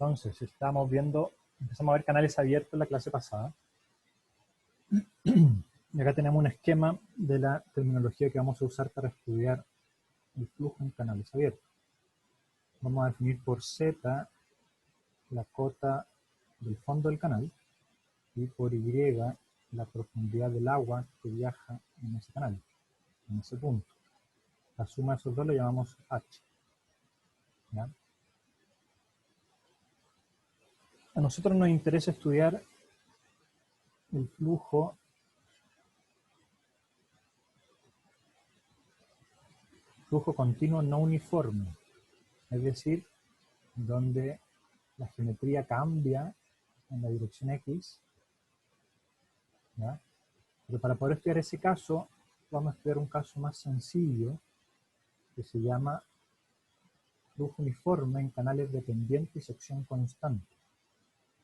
Entonces, empezamos a ver canales abiertos en la clase pasada. Y acá tenemos un esquema de la terminología que vamos a usar para estudiar el flujo en canales abiertos. Vamos a definir por Z la cota del fondo del canal y por Y la profundidad del agua que viaja en ese canal, en ese punto. La suma de esos dos lo llamamos H. ¿Ya? A nosotros nos interesa estudiar el flujo continuo no uniforme, es decir, donde la geometría cambia en la dirección X, ¿ya? Pero para poder estudiar ese caso, vamos a estudiar un caso más sencillo que se llama flujo uniforme en canales de pendiente y sección constante.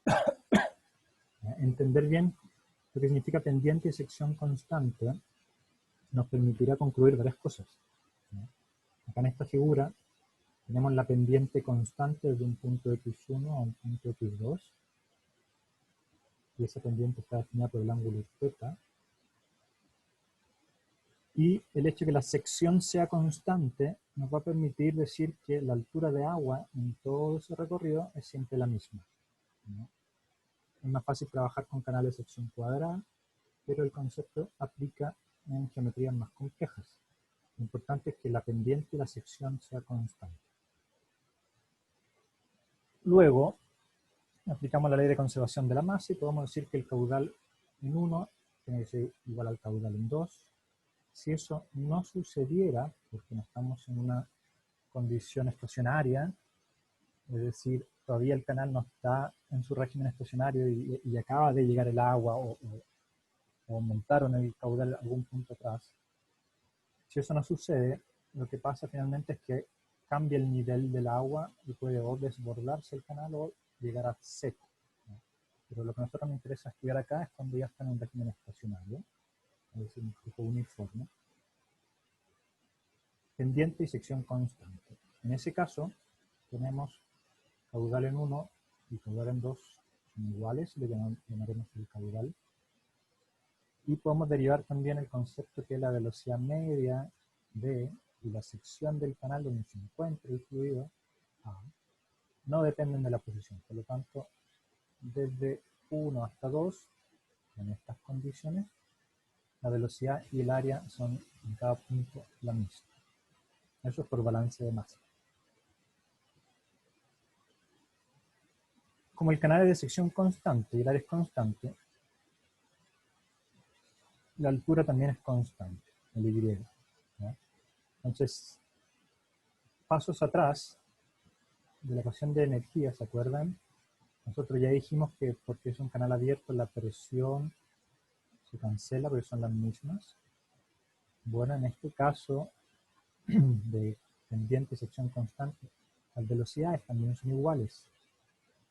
¿Ya? Entender bien lo que significa pendiente y sección constante nos permitirá concluir varias cosas. ¿Ya? Acá en esta figura tenemos la pendiente constante desde un punto x1 a un punto x2, y esa pendiente está definida por el ángulo θ. Y el hecho de que la sección sea constante nos va a permitir decir que la altura de agua en todo ese recorrido es siempre la misma, ¿no? Es más fácil trabajar con canales de sección cuadrada, pero el concepto aplica en geometrías más complejas. Lo importante es que la pendiente y la sección sea constante. Luego, aplicamos la ley de conservación de la masa y podemos decir que el caudal en 1 tiene que ser igual al caudal en 2. Si eso no sucediera, porque no estamos en una condición estacionaria, es decir, todavía el canal no está en su régimen estacionario y acaba de llegar el agua o aumentaron el caudal a algún punto atrás, si eso no sucede, lo que pasa finalmente es que cambia el nivel del agua y puede o desbordarse el canal o llegar a seco, ¿no? Pero lo que a nosotros nos interesa estudiar acá es cuando ya está en un régimen estacionario, es decir, un flujo uniforme, pendiente y sección constante. En ese caso, tenemos caudal en 1 y caudal en 2 son iguales, le llamaremos el caudal. Y podemos derivar también el concepto que la velocidad media B y la sección del canal donde se encuentra el fluido A no dependen de la posición. Por lo tanto, desde 1 hasta 2, en estas condiciones, la velocidad y el área son en cada punto la misma. Eso es por balance de masa. Como el canal es de sección constante y el área es constante, la altura también es constante, el Y, ¿ya? Entonces, pasos atrás de la ecuación de energía, ¿se acuerdan? Nosotros ya dijimos que porque es un canal abierto, la presión se cancela porque son las mismas. Bueno, en este caso de pendiente y sección constante, las velocidades también son iguales.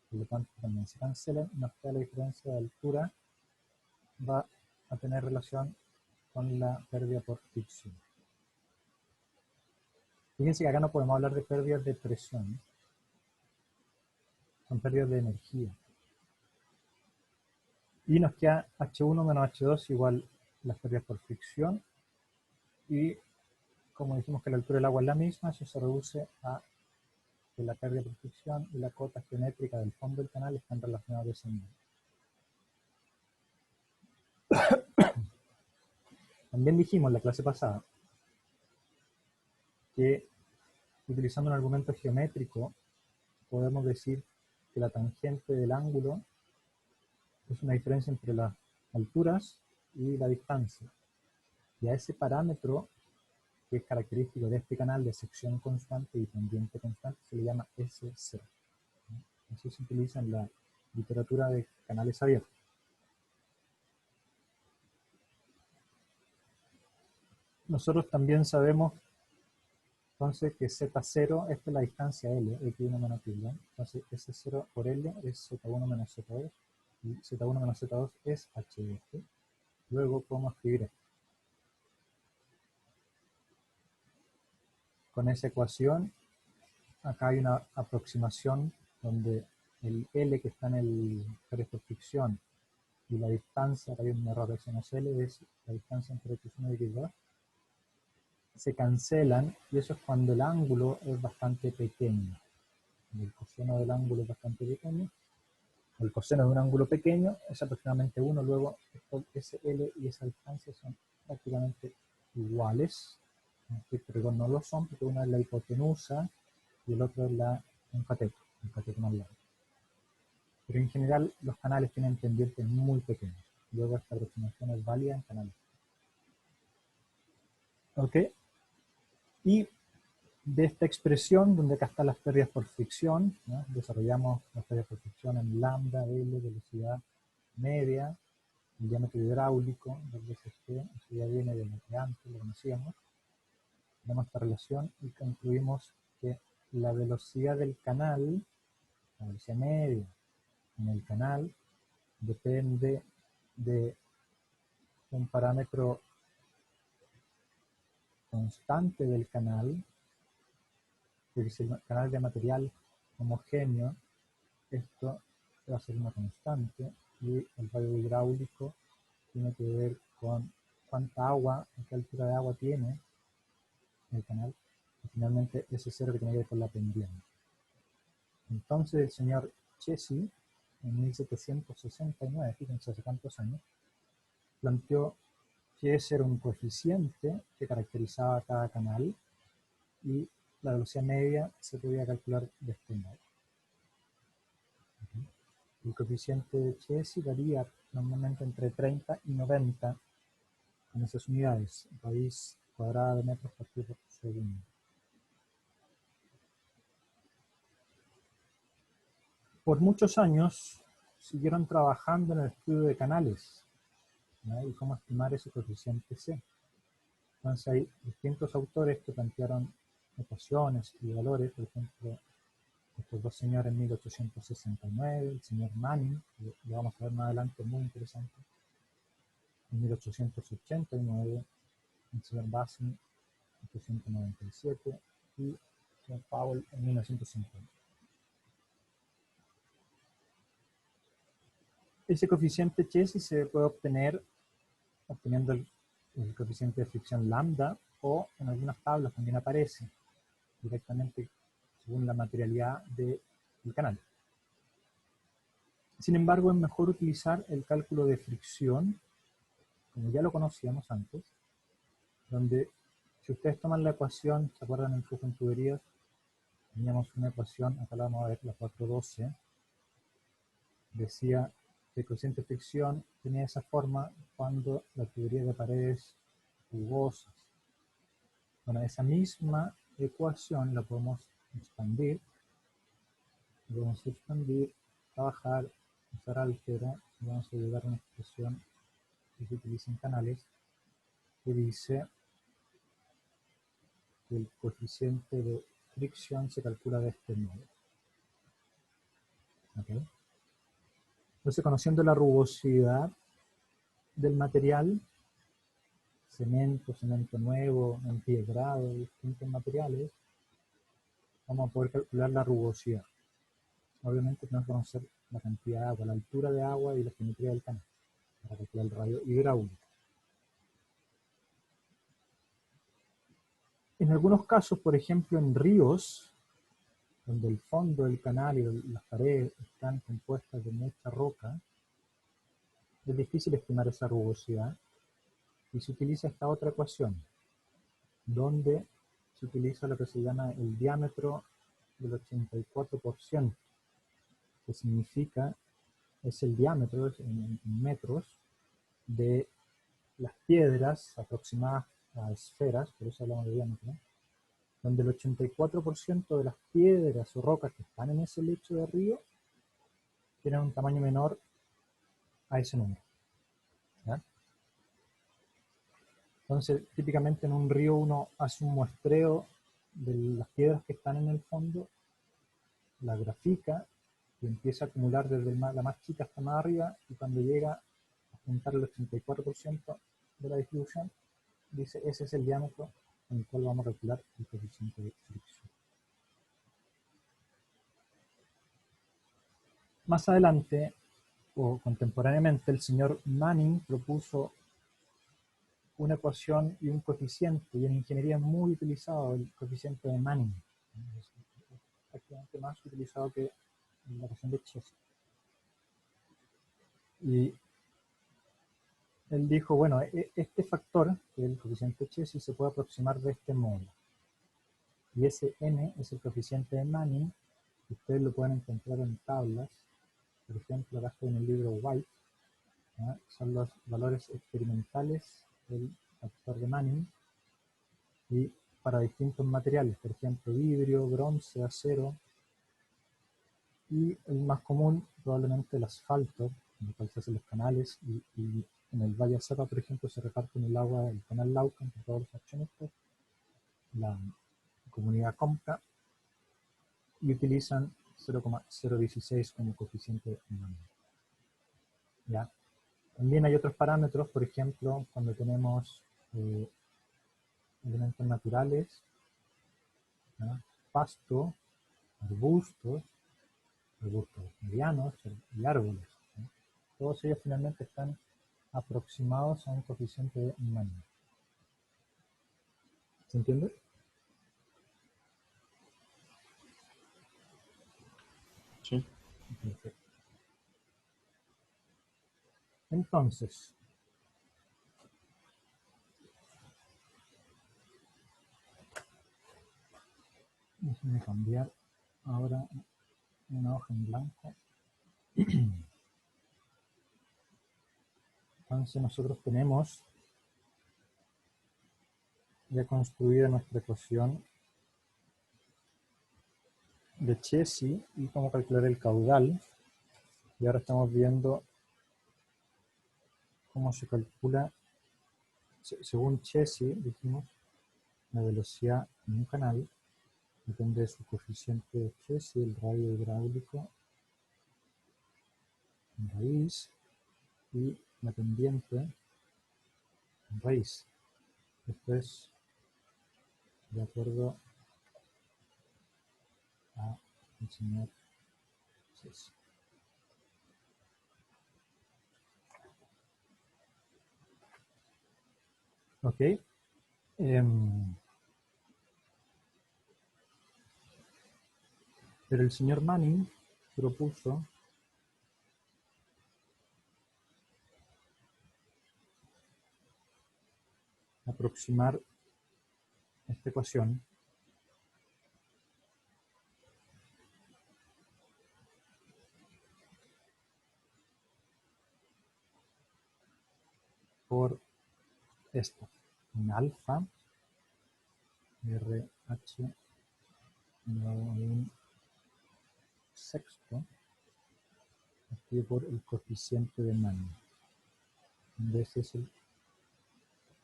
Por lo tanto, también se cancelan, nos queda la diferencia de altura, va a tener relación con la pérdida por fricción. Fíjense que acá no podemos hablar de pérdidas de presión, son pérdidas de energía. Y nos queda H1 menos H2 igual las pérdidas por fricción. Y como dijimos que la altura del agua es la misma, eso se reduce a que la pérdida por fricción y la cota geométrica del fondo del canal están relacionados de ese modo. También dijimos en la clase pasada que utilizando un argumento geométrico podemos decir que la tangente del ángulo es una diferencia entre las alturas y la distancia. Y a ese parámetro, que es característico de este canal de sección constante y pendiente constante, se le llama S0. Así se utiliza en la literatura de canales abiertos. Nosotros también sabemos entonces que Z0, esta es la distancia L, X1 menos Y1. Entonces S0 por L es Z1 menos Z2 y Z1 menos Z2 es HF. Luego podemos escribir esto. Con esa ecuación, acá hay una aproximación donde el L que está en el caracteres por fricción y la distancia, que hay un error, ese no es L, es la distancia entre X1 y X2, se cancelan, y eso es cuando el ángulo es bastante pequeño. Cuando el coseno del ángulo es bastante pequeño, el coseno de un ángulo pequeño es aproximadamente 1, luego ese L y esa distancia son prácticamente iguales. En este rigor no lo son, porque una es la hipotenusa y el otro es un cateto más largo. Pero en general los canales tienen pendientes muy pequeños. Luego esta aproximación es válida en canales. ¿Ok? Y de esta expresión, donde acá están las pérdidas por fricción, ¿no? Desarrollamos las pérdidas por fricción en lambda, L, velocidad media, el diámetro hidráulico, 2 veces G, eso ya viene de lo que antes lo conocíamos. Damos esta relación y concluimos que la velocidad del canal, la velocidad media en el canal, depende de un parámetro constante del canal, porque si el canal de material homogéneo, esto va a ser una constante, y el radio hidráulico tiene que ver con cuánta agua, a qué altura de agua tiene el canal, y finalmente ese cero que tiene que ver con la pendiente. Entonces el señor Chessy, en 1769, fíjense hace cuántos años, planteó que ese era un coeficiente que caracterizaba cada canal, y la velocidad media se podía calcular de este modo. El coeficiente de Chessy varía normalmente entre 30 y 90 en esas unidades, raíz cuadrada de metros partido por segundo. Por muchos años siguieron trabajando en el estudio de canales, ¿no? Y cómo estimar ese coeficiente C. Entonces hay distintos autores que plantearon ecuaciones y valores, por ejemplo, estos dos señores en 1869, el señor Manning, que lo vamos a ver más adelante, muy interesante, en 1889, el señor Bassi en 1897 y el señor Powell en 1950. Ese coeficiente Chessy se puede obtener obteniendo el coeficiente de fricción lambda, o en algunas tablas también aparece directamente según la materialidad del canal. Sin embargo, es mejor utilizar el cálculo de fricción, como ya lo conocíamos antes, donde si ustedes toman la ecuación, ¿se acuerdan en flujo en tuberías? Teníamos una ecuación, acá la vamos a ver, la 412, decía que el coeficiente de fricción tenía esa forma cuando la tubería de paredes rugosas. Bueno, esa misma ecuación la podemos expandir, trabajar, usar álgebra, y vamos a llegar a una expresión que se utiliza en canales, que dice que el coeficiente de fricción se calcula de este modo. ¿Okay? Entonces, conociendo la rugosidad del material, cemento nuevo, empiedrado, distintos materiales, vamos a poder calcular la rugosidad. Obviamente tenemos que conocer la cantidad de agua, la altura de agua y la geometría del canal, para calcular el radio hidráulico. En algunos casos, por ejemplo en ríos, donde el fondo del canal y las paredes están compuestas de mucha roca, es difícil estimar esa rugosidad, y se utiliza esta otra ecuación, donde se utiliza lo que se llama el diámetro del 84%, que significa, es el diámetro en metros de las piedras aproximadas a esferas, por eso hablamos de diámetro, donde el 84% de las piedras o rocas que están en ese lecho de río tienen un tamaño menor a ese número. ¿Ya? Entonces, típicamente en un río uno hace un muestreo de las piedras que están en el fondo, la grafica y empieza a acumular desde la más chica hasta más arriba, y cuando llega a juntar el 84% de la distribución, dice ese es el diámetro en el cual vamos a calcular el coeficiente de fricción. Más adelante, o contemporáneamente, el señor Manning propuso una ecuación y un coeficiente, y en ingeniería es muy utilizado el coeficiente de Manning. Es prácticamente más utilizado que la ecuación de Chesi. Y él dijo, bueno, este factor, que es el coeficiente de Chesi, se puede aproximar de este modo. Y ese n es el coeficiente de Manning. Ustedes lo pueden encontrar en tablas. Por ejemplo, acá estoy en el libro White. ¿Ya? Son los valores experimentales del factor de Manning. Y para distintos materiales, por ejemplo, vidrio, bronce, acero. Y el más común, probablemente el asfalto, en el cual se hacen los canales. Y en el Valle Azapa, por ejemplo, se reparten el agua del canal Lauca entre todos los accionistas. La comunidad compra y utilizan 0,016 como coeficiente de Manning. ¿Ya? También hay otros parámetros, por ejemplo, cuando tenemos elementos naturales, ¿ya? Pasto, arbustos medianos y árboles, ¿ya? Todos ellos finalmente están aproximados a un coeficiente de Manning. ¿Se entiende? Sí. Perfecto. Entonces, déjenme cambiar ahora una hoja en blanco. Entonces nosotros tenemos ya construida nuestra ecuación de Chesi y cómo calcular el caudal. Y ahora estamos viendo cómo se calcula, según Chesi, dijimos, la velocidad en un canal depende de su coeficiente de Chesi, el radio hidráulico en raíz y la pendiente en raíz. Esto es de acuerdo a el señor Chesi. Ok. Pero el señor Manning propuso aproximar esta ecuación por esto, en alfa RH elevado a un sexto aquí por el coeficiente de Manning. Donde ese es el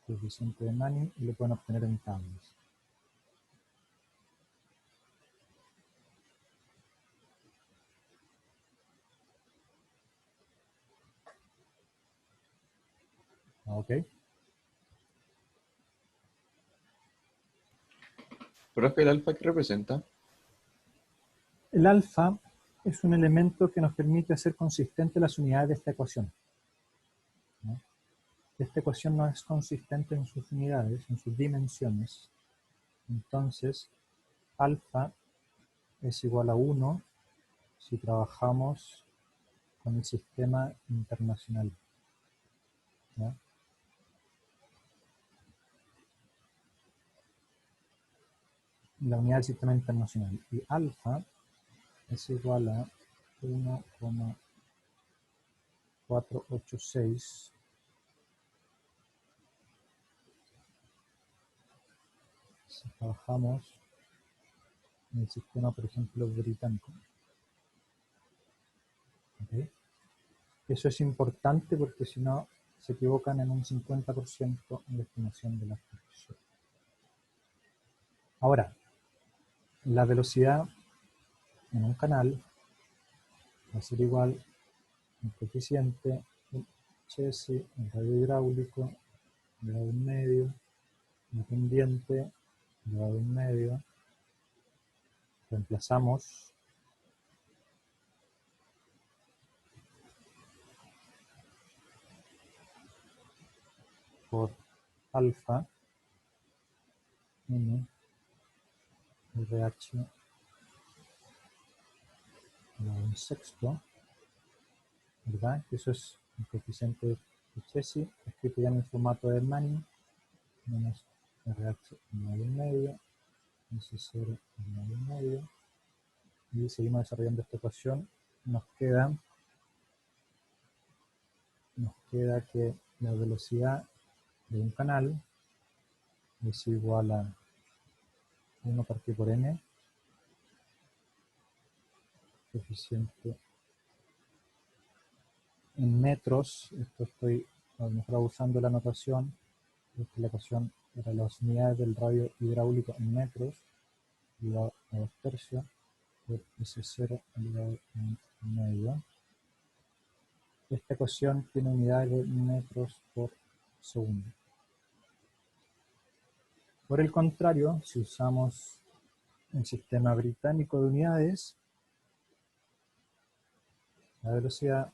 coeficiente de Manning y lo pueden obtener en tablas. Ok. Profe, ¿el alfa qué representa? El alfa es un elemento que nos permite hacer consistentes las unidades de esta ecuación, ¿no? Esta ecuación no es consistente en sus unidades, en sus dimensiones. Entonces, alfa es igual a 1 si trabajamos con el sistema internacional, ¿no? La unidad del sistema internacional. Y alfa es igual a 1,486 si trabajamos en el sistema, por ejemplo, británico. ¿Okay? Eso es importante porque si no se equivocan en un 50% en la estimación de las proporciones. Ahora, la velocidad en un canal va a ser igual al coeficiente Chesi, el radio hidráulico, elevado a un medio, la pendiente, elevado a un medio. Reemplazamos por alfa n RH elevado a un sexto, ¿verdad? Eso es el coeficiente de Cauchy, escrito ya en el formato de Manning, menos RH elevado a un medio, S0 elevado a un medio, y seguimos desarrollando esta ecuación. Nos queda que la velocidad de un canal es igual a 1 partido por n, coeficiente en metros. Esto estoy a lo mejor usando la notación, la ecuación para las unidades del radio hidráulico en metros, elevado a 2 tercios, por S0 elevado a un medio. Esta ecuación tiene unidades de metros por segundo. Por el contrario, si usamos el sistema británico de unidades, la velocidad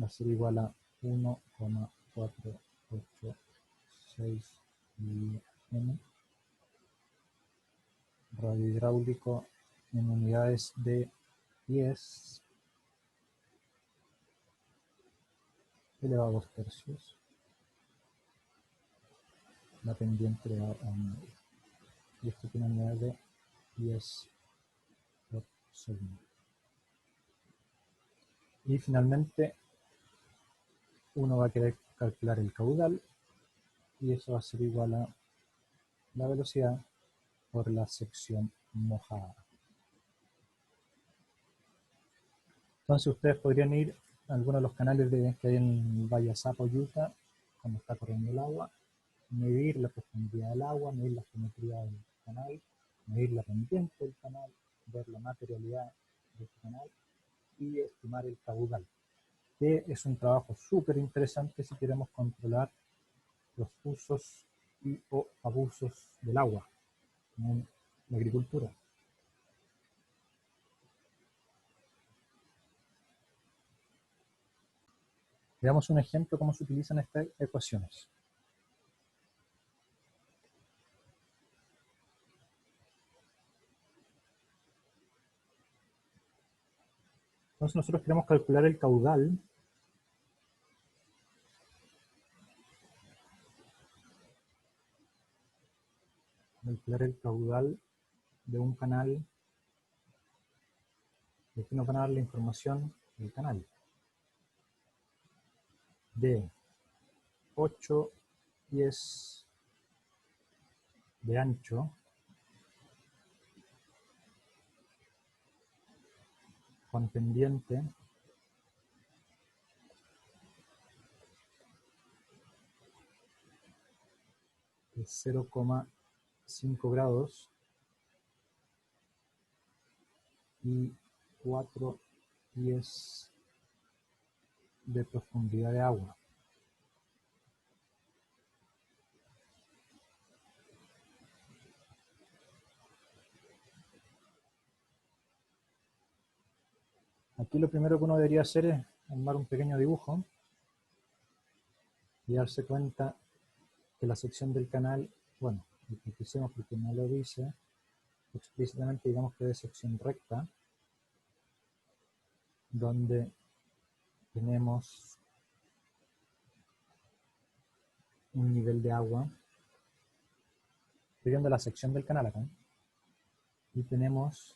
va a ser igual a 1,486 m, radio hidráulico en unidades de pies elevado a 2 tercios, la pendiente elevado a un medio. Y esto tiene unidades de pies por segundo. Y finalmente, uno va a querer calcular el caudal, y eso va a ser igual a la velocidad por la sección mojada. Entonces ustedes podrían ir a algunos de los canales que hay en el Valle Asapo, Utah, cuando está corriendo el agua, medir la profundidad del agua, medir la geometría del canal, medir la pendiente del canal, ver la materialidad del canal y estimar el caudal, que es un trabajo súper interesante si queremos controlar los usos y o abusos del agua en la agricultura. Veamos un ejemplo de cómo se utilizan estas ecuaciones. Entonces nosotros queremos calcular el caudal de un canal. Y aquí nos van a dar la información del canal de 8 pies de ancho con pendiente de 0,5 grados y 4 pies de profundidad de agua. Aquí lo primero que uno debería hacer es armar un pequeño dibujo y darse cuenta que la sección del canal, bueno, lo que hicimos porque no lo dice explícitamente, digamos que es sección recta, donde tenemos un nivel de agua, estoy viendo la sección del canal acá, y tenemos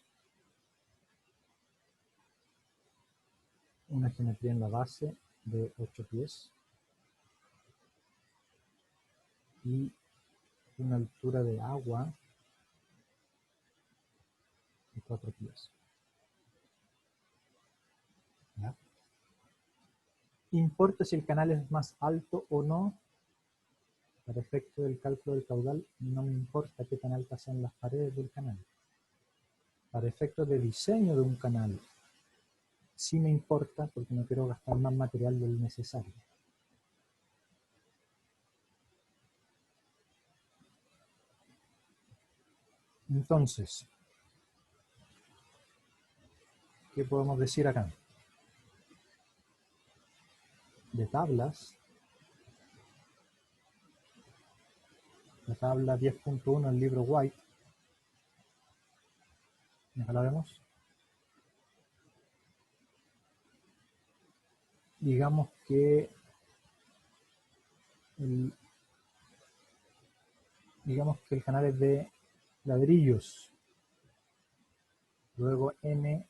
una geometría en la base de 8 pies y una altura de agua de 4 pies. ¿Ya? ¿Importa si el canal es más alto o no? Para efecto del cálculo del caudal, no me importa qué tan altas sean las paredes del canal. Para efectos de diseño de un canal, sí me importa porque no quiero gastar más material del necesario. Entonces, ¿qué podemos decir acá? De tablas, la tabla 10.1 del libro White. Acá la vemos. Digamos que el canal es de ladrillos. Luego n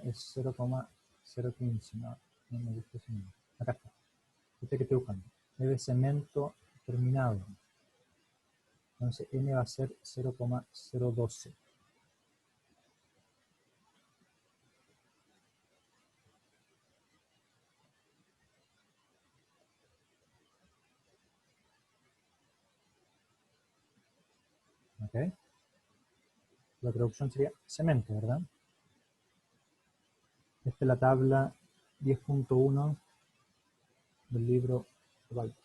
es 0,015. No me gusta ese número. Acá está. Este que estoy buscando. Es de cemento terminado. Entonces n va a ser 0,012. ¿Ok? La traducción sería cemento, ¿verdad? Esta es la tabla 10.1 del libro White.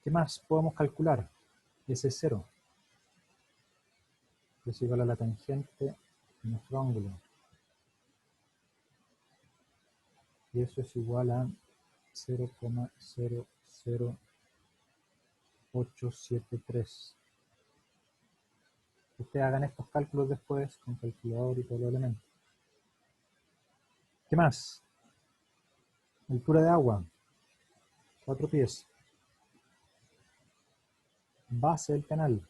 ¿Qué más podemos calcular? Ese es 0. Es igual a la tangente de nuestro ángulo. Y eso es igual a 0,00873. Ustedes hagan estos cálculos después con calculador y todos los elementos. ¿Qué más? Altura de agua, 4 pies. Base del canal,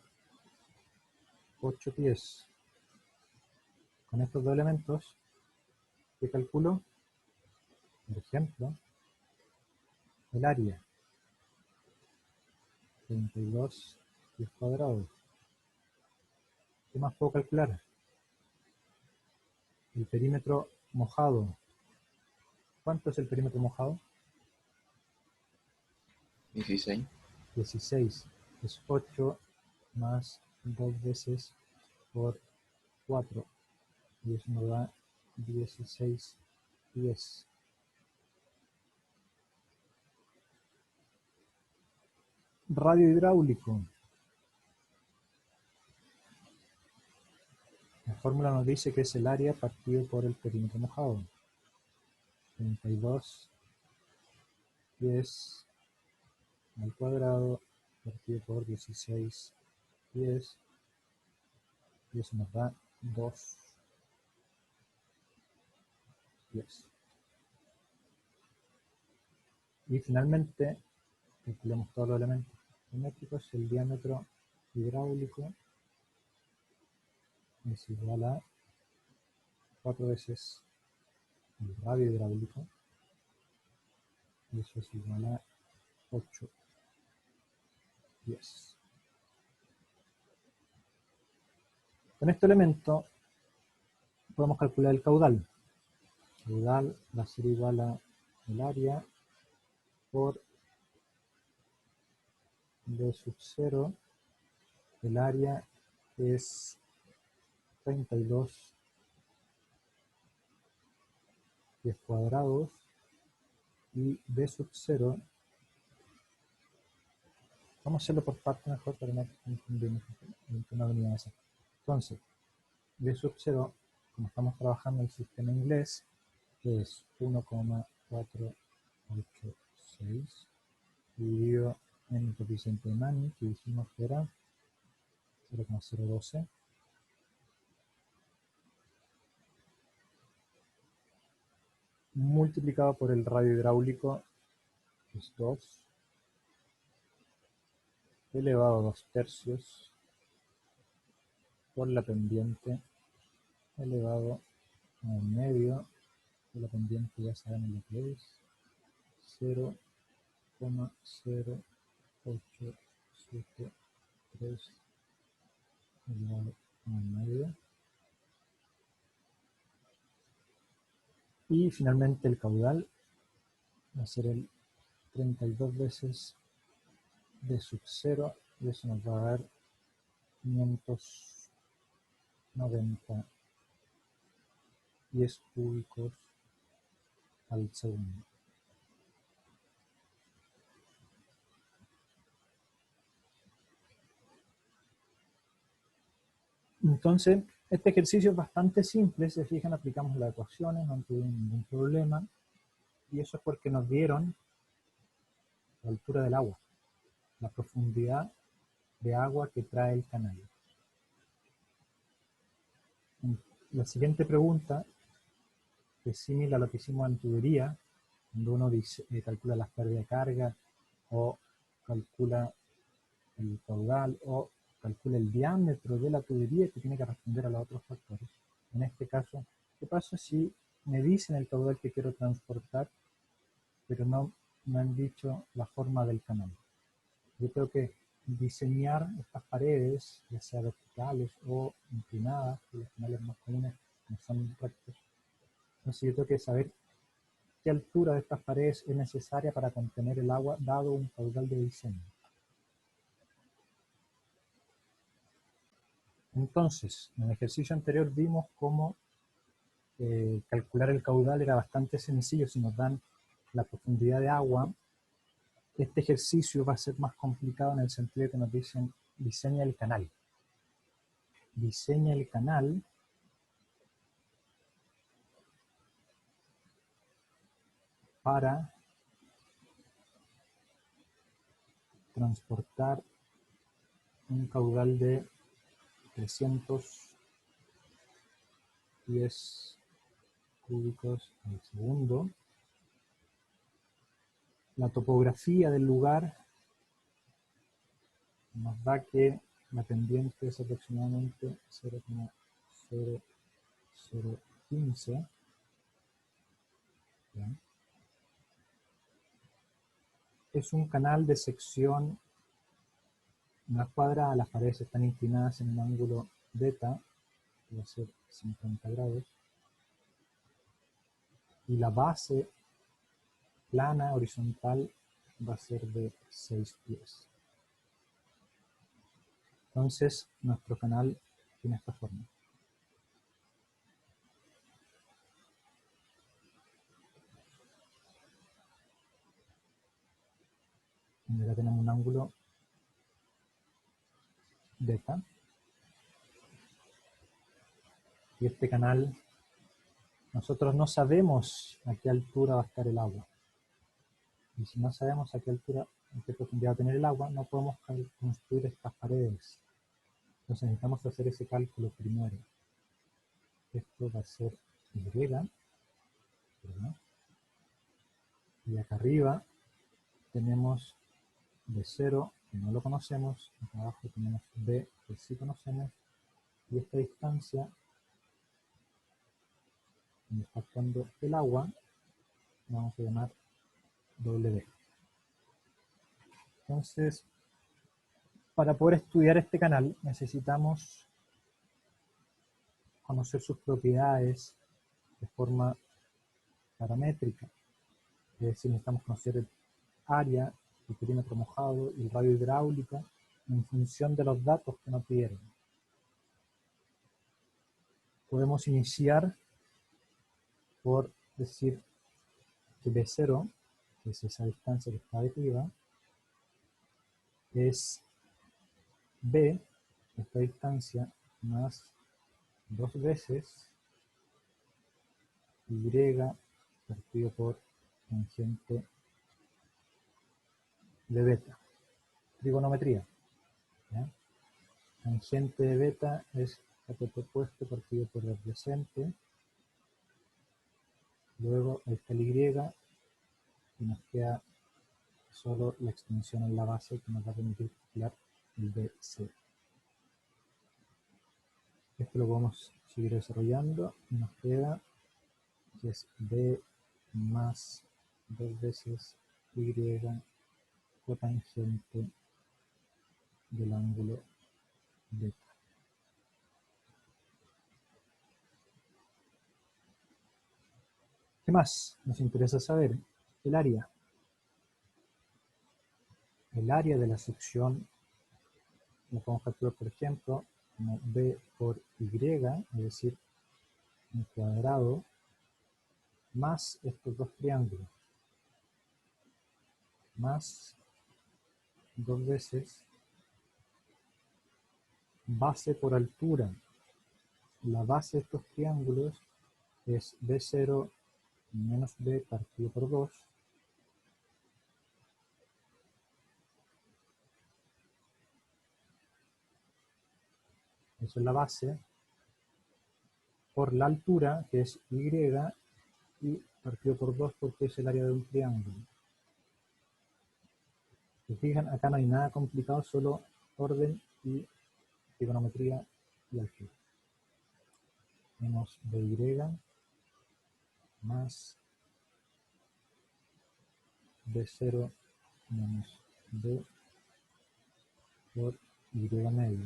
8 pies. Con estos dos elementos, ¿qué calculo? Por ejemplo, el área, 32 pies cuadrados. ¿Qué más puedo calcular? El perímetro mojado. ¿Cuánto es el perímetro mojado? 16. 16. Es 8 más 2 veces por 4. Y eso nos da 16 pies. Radio hidráulico. La fórmula nos dice que es el área partido por el perímetro mojado. 32 pies al cuadrado partido por 16 pies. Y eso nos da 2 pies. Y finalmente, calculamos todos los elementos geométricos. El diámetro hidráulico es igual a 4 veces el radio hidráulico. Y eso es igual a 8 pies. Con este elemento podemos calcular el caudal. El caudal va a ser igual a el área por d sub 0. El área es 32 pies cuadrados y d sub 0. Vamos a hacerlo por parte mejor para no confundirnos en una unidad esa. Entonces, d sub 0, como estamos trabajando en el sistema inglés, es 1,486 dividido en el coeficiente de Manning, que dijimos que era 0,012. Multiplicado por el radio hidráulico, que es 2, elevado a 2 tercios, por la pendiente, elevado a 1 medio, de la pendiente ya sabemos lo que es, 0,0873 elevado a 1 medio. Y finalmente el caudal va a ser el 32 veces d sub 0, y eso nos va a dar 590 pies cúbicos al segundo. Entonces, este ejercicio es bastante simple. Se fijan, aplicamos las ecuaciones, no tuvimos ningún problema. Y eso es porque nos dieron la altura del agua, la profundidad de agua que trae el canal. La siguiente pregunta es similar a lo que hicimos en tubería, cuando uno calcula las pérdidas de carga o calcula el caudal o calcula el diámetro de la tubería, que tiene que responder a los otros factores. En este caso, ¿qué pasa si me dicen el caudal que quiero transportar, pero no me han dicho la forma del canal? Yo tengo que diseñar estas paredes, ya sea verticales o inclinadas, que los canales más comunes no son rectos. Entonces yo tengo que saber qué altura de estas paredes es necesaria para contener el agua, dado un caudal de diseño. Entonces, en el ejercicio anterior vimos cómo calcular el caudal era bastante sencillo. Si nos dan la profundidad de agua, este ejercicio va a ser más complicado en el sentido de que nos dicen diseña el canal. Diseña el canal para transportar un caudal de 300 pies cúbicos al segundo. La topografía del lugar nos da que la pendiente es aproximadamente 0,0015. Es un canal de sección no es cuadrada, las paredes están inclinadas en un ángulo beta, que va a ser 50 grados, y la base plana horizontal va a ser de 6 pies. Entonces, nuestro canal tiene esta forma. Y acá tenemos un ángulo beta. Y este canal, nosotros no sabemos a qué altura va a estar el agua. Y si no sabemos a qué altura, a qué profundidad va a tener el agua, no podemos construir estas paredes. Entonces necesitamos hacer ese cálculo primero. Esto va a ser Y, ¿verdad? Y acá arriba tenemos B0, que no lo conocemos. Acá abajo tenemos B, que sí conocemos. Y esta distancia, donde está actuando el agua, vamos a llamar W. Entonces, para poder estudiar este canal necesitamos conocer sus propiedades de forma paramétrica. Es decir, necesitamos conocer el área, el perímetro mojado y el radio hidráulica en función de los datos que nos pidieron. Podemos iniciar por decir que B0, que es esa distancia que está de arriba, es B, esta distancia, más 2 veces Y partido por tangente de beta. Trigonometría. ¿Ya? Tangente de beta es cateto opuesto partido por el adyacente. Luego ahí está el Y y nos queda solo la extensión en la base que nos va a permitir calcular el BC. Esto lo podemos seguir desarrollando y nos queda que es B más 2 veces Y cotangente del ángulo beta. ¿Qué más nos interesa saber? El área. El área de la sección lo podemos calcular, por ejemplo, como B por Y, es decir, un cuadrado, más estos dos triángulos, más 2 veces base por altura. La base de estos triángulos es B0 menos B partido por 2, eso es la base, por la altura, que es Y, y partido por 2 porque es el área de un triángulo. Si fijan, acá no hay nada complicado, solo orden y trigonometría y álgebra. Tenemos BY más B0 menos B por Y medio.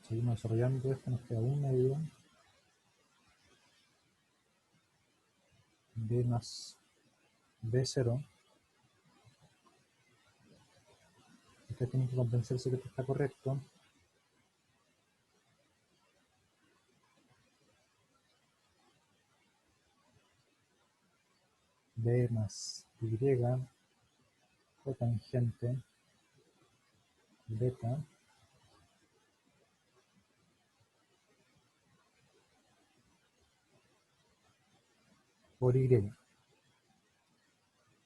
Seguimos desarrollando esto, nos queda un medio. B más B0. Ustedes tienen que convencerse que esto está correcto. B más Y cotangente beta por Y.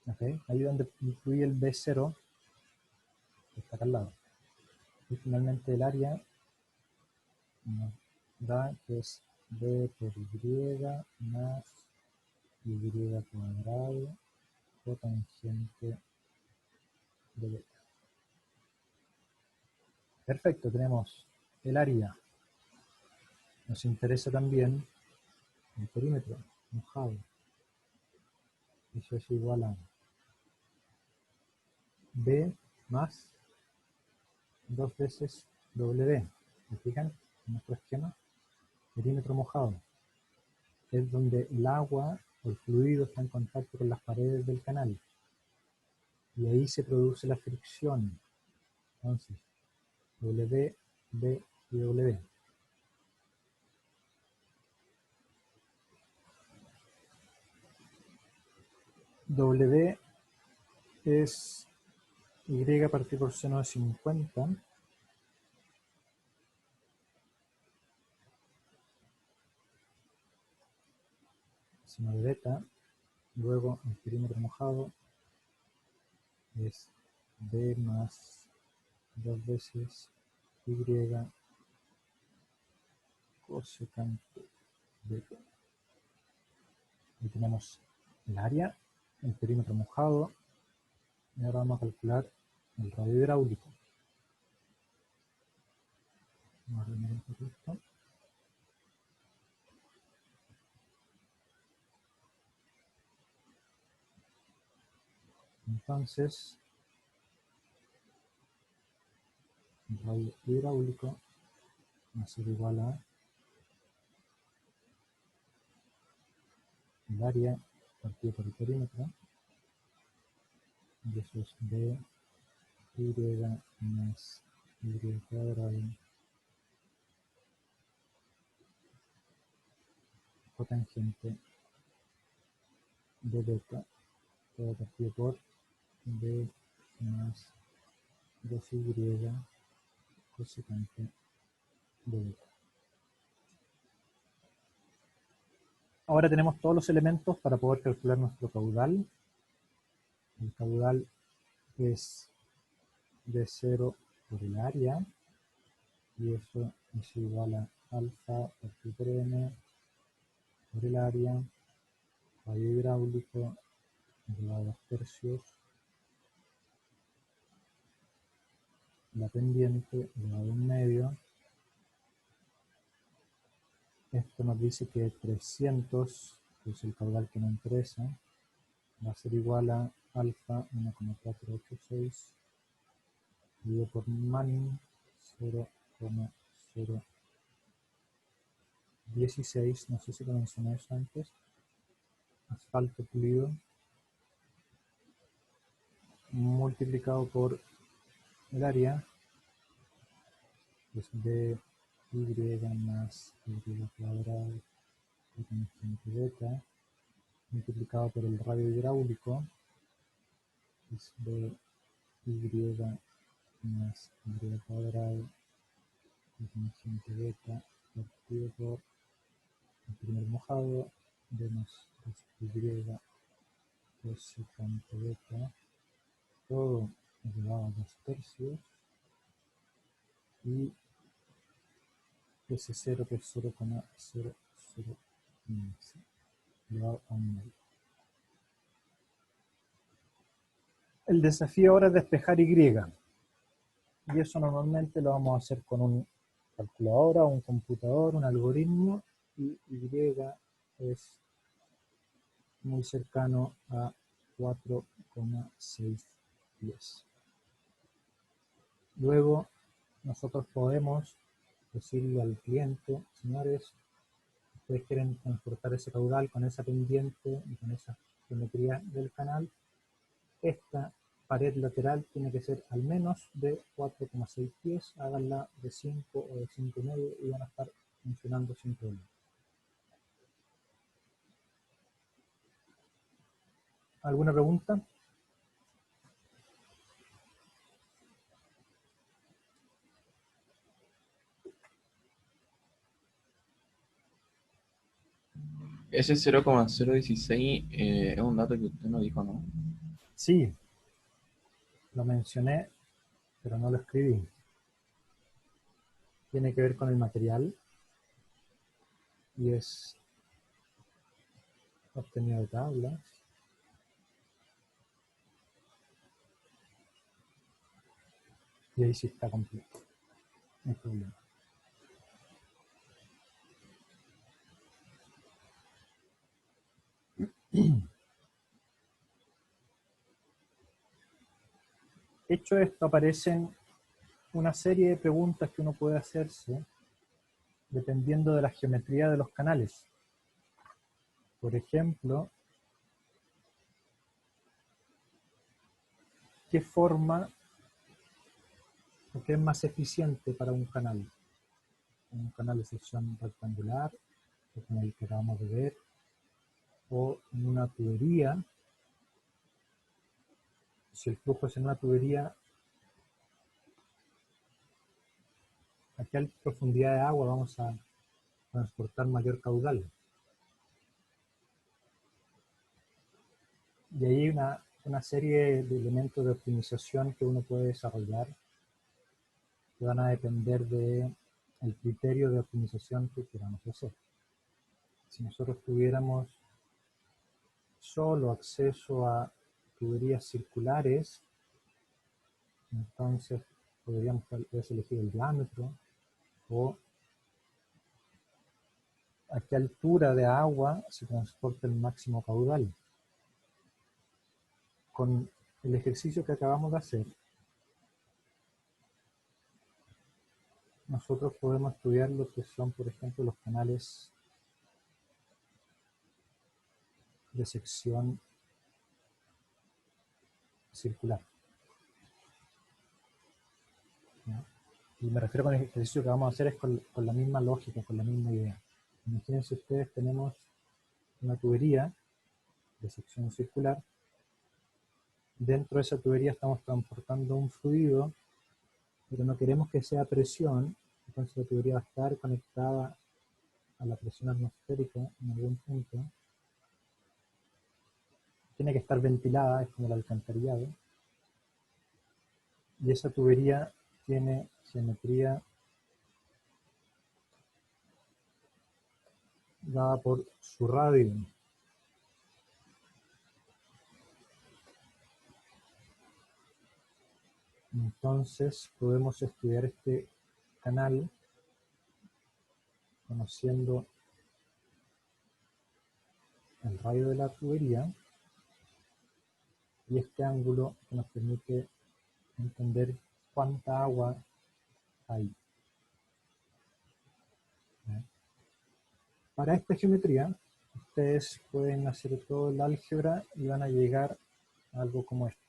¿Okay? Ahí donde incluye el B0, que está acá al lado. Y finalmente el área nos da que es B por Y más Y cuadrado cotangente de beta. Perfecto, tenemos el área. Nos interesa también el perímetro mojado. Eso es igual a B más 2 veces W. ¿Se fijan? En nuestro esquema, perímetro mojado es donde el agua o el fluido está en contacto con las paredes del canal. Y ahí se produce la fricción. Entonces, W, B y W. W es Y partido por seno de 50. Seno de beta. Luego el perímetro mojado es B más 2 veces Y cosecante beta. Ahí tenemos el área, el perímetro mojado, y ahora vamos a calcular el radio hidráulico. Vamos a ordenar un poco esto. Entonces, el radio hidráulico va a ser igual a el área partido por el perímetro, y eso es B Y más Y cuadrado cotangente de beta, todo partido por B más 2Y cosecante de beta. Ahora tenemos todos los elementos para poder calcular nuestro caudal. El caudal es B0 por el área, y eso es igual a alfa partido por n por el área, radio hidráulico elevado a 2 tercios, la pendiente elevado a 1 medio. Esto nos dice que 300, que es el caudal que nos interesa, va a ser igual a alfa 1,486 dividido por Manning 0,016, no sé si lo mencioné eso antes, asfalto pulido, multiplicado por el área, que es B Y más Y cuadrado cotangente beta, multiplicado por el radio hidráulico, que es B Y más Y cuadrado cotangente beta, partido por el primer mojado, B más 2Y cosecante beta, todo elevado a 2/3 y S0 que es 0,0015 elevado a 1/2. El desafío ahora es despejar Y. Y eso normalmente lo vamos a hacer con una calculadora, un computador, un algoritmo. Y Y es muy cercano a 4,610. Luego, nosotros podemos decirle al cliente, señores, ustedes quieren transportar ese caudal con esa pendiente y con esa geometría del canal. Esta pared lateral tiene que ser al menos de 4,6 pies, háganla de 5 o de 5,5 y van a estar funcionando sin problema. ¿Alguna pregunta? Ese 0,016 es un dato que usted no dijo, ¿no? Sí, lo mencioné, pero no lo escribí. Tiene que ver con el material y es obtenido de tablas. Y ahí sí está completo. No hay problema. Hecho esto, aparecen una serie de preguntas que uno puede hacerse dependiendo de la geometría de los canales. Por ejemplo, ¿qué forma o qué es más eficiente para un canal? Un canal de sección rectangular, como el que acabamos de ver, o en una tubería. Si el flujo es en una tubería, ¿a qué profundidad de agua vamos a transportar mayor caudal? Y ahí hay una serie de elementos de optimización que uno puede desarrollar que van a depender del criterio de optimización que queramos hacer. Si nosotros tuviéramos solo acceso a tuberías circulares, entonces podríamos elegir el diámetro o a qué altura de agua se transporta el máximo caudal. Con el ejercicio que acabamos de hacer, nosotros podemos estudiar lo que son, por ejemplo, los canales de sección circular, ¿no? Y me refiero con el ejercicio que vamos a hacer es con la misma lógica, con la misma idea. Imagínense ustedes, tenemos una tubería de sección circular. Dentro de esa tubería estamos transportando un fluido, pero no queremos que sea presión, entonces la tubería va a estar conectada a la presión atmosférica en algún punto. Tiene que estar ventilada, es como el alcantarillado. Y esa tubería tiene geometría dada por su radio. Entonces podemos estudiar este canal conociendo el radio de la tubería y este ángulo que nos permite entender cuánta agua hay. Para esta geometría, ustedes pueden hacer todo el álgebra y van a llegar a algo como esto.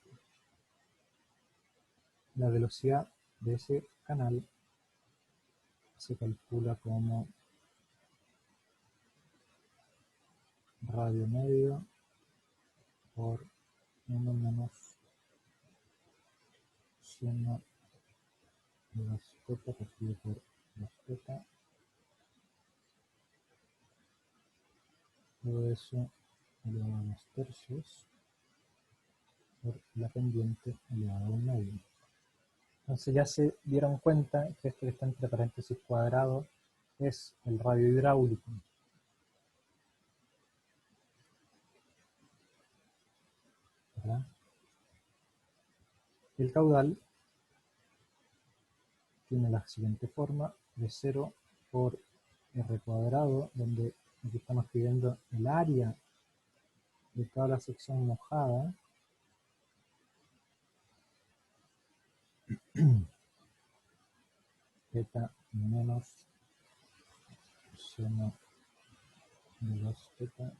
La velocidad de ese canal se calcula como radio medio por 1 menos seno de 2θ partido por 2θ. Todo eso elevado a 2/3. por la pendiente elevado a un medio. Entonces ya se dieron cuenta que esto que está entre paréntesis cuadrados es el radio hidráulico. ¿Verdad? El caudal tiene la siguiente forma, de 0 por r cuadrado, donde aquí estamos escribiendo el área de toda la sección mojada, θ menos seno de 2θ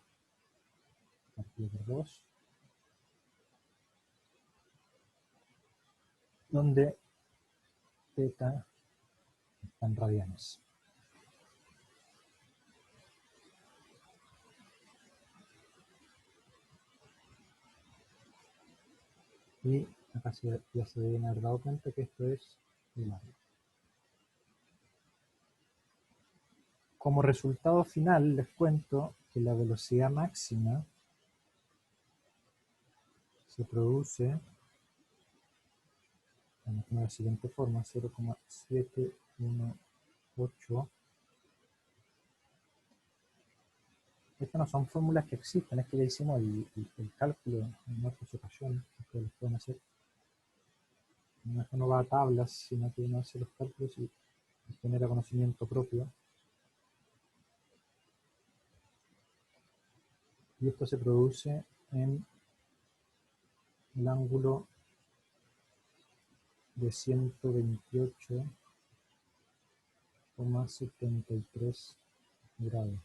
partido por 2, donde θ está en radianes. Y acá ya se deben haber dado cuenta que esto es el área. Como resultado final les cuento que la velocidad máxima se produce de la siguiente forma, 0,718. Estas no son fórmulas que existen, es que ya hicimos el cálculo en otras ocasiones, ustedes los pueden hacer. No va a tablas, sino que uno hace los cálculos y genera conocimiento propio. Y esto se produce en el ángulo de 128,73 grados.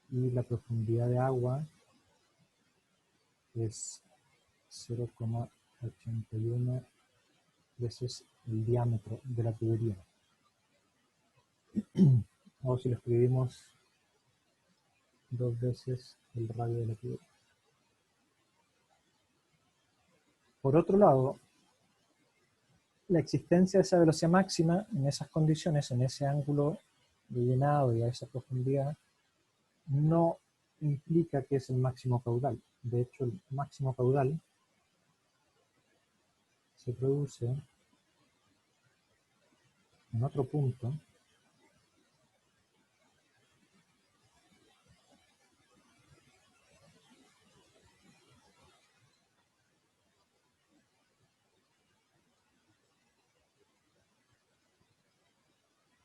Y la profundidad de agua es 0,81 veces el diámetro de la tubería. O si lo escribimos 2 veces el radio de la tubería. Por otro lado, la existencia de esa velocidad máxima en esas condiciones, en ese ángulo de llenado y a esa profundidad, no implica que es el máximo caudal. De hecho, el máximo caudal se produce en otro punto,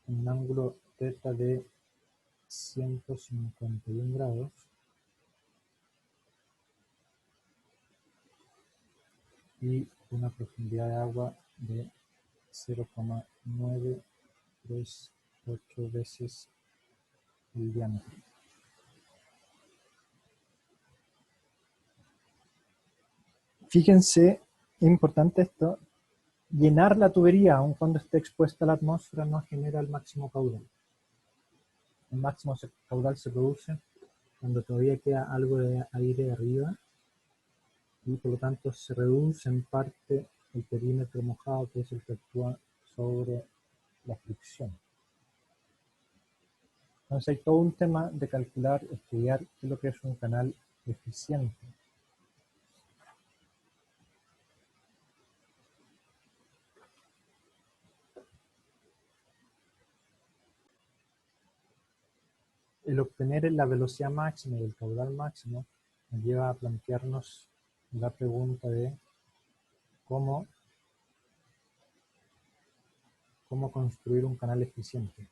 en un ángulo θ de 151 grados, y una profundidad de agua de 0,938 veces el diámetro. Fíjense, es importante esto, llenar la tubería, aun cuando esté expuesta a la atmósfera, no genera el máximo caudal. El máximo caudal se produce cuando todavía queda algo de aire arriba y por lo tanto se reduce en parte el perímetro mojado, que es el que actúa sobre la fricción. Entonces hay todo un tema de calcular, estudiar qué es lo que es un canal eficiente. El obtener la velocidad máxima y el caudal máximo nos lleva a plantearnos la pregunta de cómo construir un canal eficiente.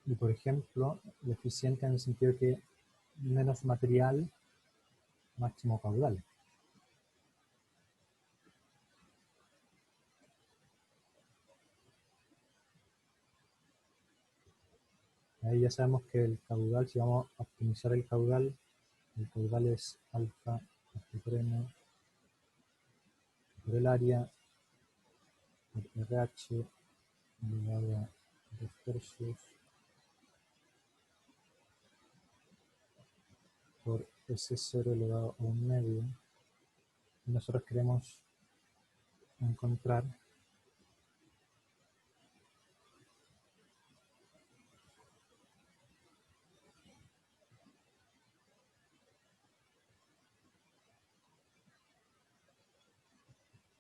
Y por ejemplo, eficiente en el sentido de que menos material, máximo caudal. Ahí ya sabemos que el caudal, si vamos a optimizar el caudal es alfa supremo por el área por RH elevado a 2/3 por S0 elevado a 1/2. Y nosotros queremos encontrar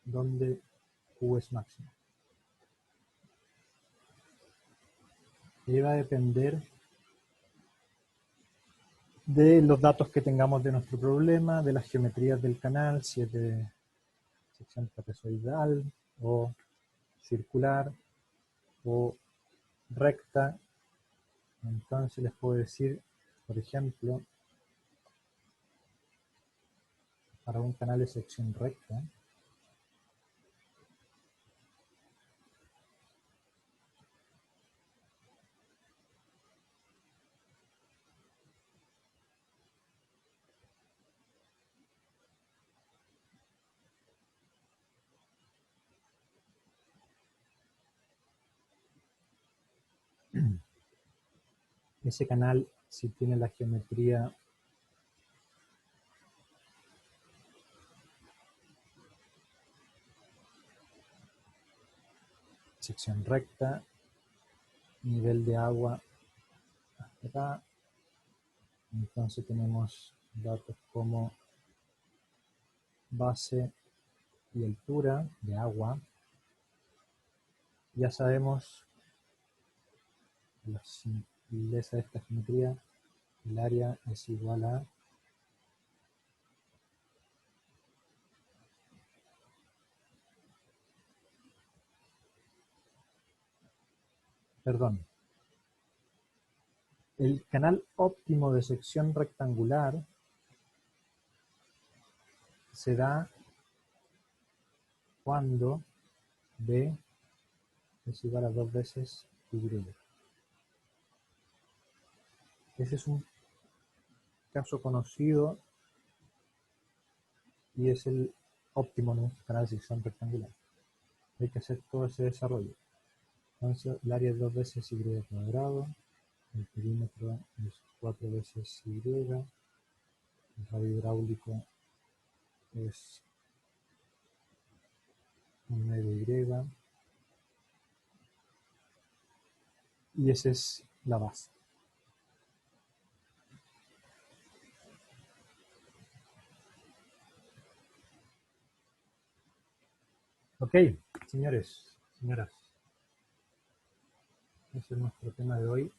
donde Q es máximo. Y va a depender de los datos que tengamos de nuestro problema, de las geometrías del canal, si es de sección trapezoidal o circular o recta. Entonces les puedo decir, por ejemplo, para un canal de sección recta, ese canal, si tiene la geometría sección recta, nivel de agua hasta acá, entonces tenemos datos como base y altura de agua. Ya sabemos la simpleza de esta geometría, el área es igual a el canal óptimo de sección rectangular se da cuando B es igual a 2 veces Y. Ese es un caso conocido y es el óptimo en un canal de sección rectangular. Hay que hacer todo ese desarrollo. Entonces el área es 2 veces Y cuadrado, el perímetro es 4 veces Y, el radio hidráulico es un medio y esa es la base. Ok, señores, señoras. Ese es nuestro tema de hoy.